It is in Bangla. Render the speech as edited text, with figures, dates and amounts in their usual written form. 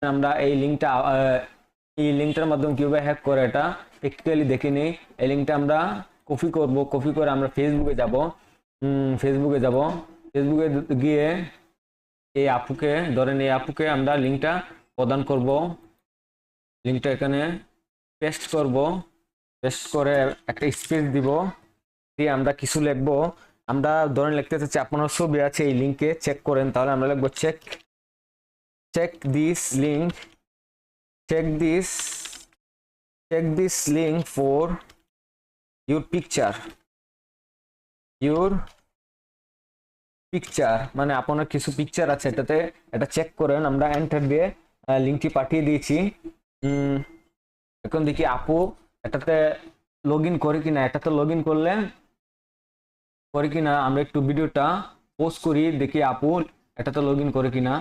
আমরা এই লিঙ্কটার মাধ্যমে কিভাবে হ্যাক করে এটা প্র্যাকটিক্যালি দেখে নিই। এই লিঙ্কটা আমরা কপি করব, কপি করে আমরা ফেসবুকে যাব। ফেসবুকে গিয়ে এই আপুকে ধরেন, এই আপুকে আমরা লিঙ্কটা প্রদান করব। লিঙ্কটা এখানে পেস্ট করব, পেস্ট করে একটা স্পেস দিব, দিয়ে আমরা কিছু লিখবো। আমরা ধরেন লিখতে চাচ্ছি আপনার ছবি আছে এই লিঙ্কে, চেক করেন, তাহলে আমরা লিখবো check this link, check this link for your picture, মানে আপনার কিছু পিকচার আছে এটাতে, এটা চেক করেন। আমরা এন্টার দিয়ে লিঙ্কটি পাঠিয়ে দিয়েছি। এখন দেখি আপু এটাতে লগ ইন করে কিনা। এটাতে লগ ইন করে কিনা আমরা একটু ভিডিওটা পোস্ট করি, দেখি আপু এটাতে লগ ইন করে কিনা।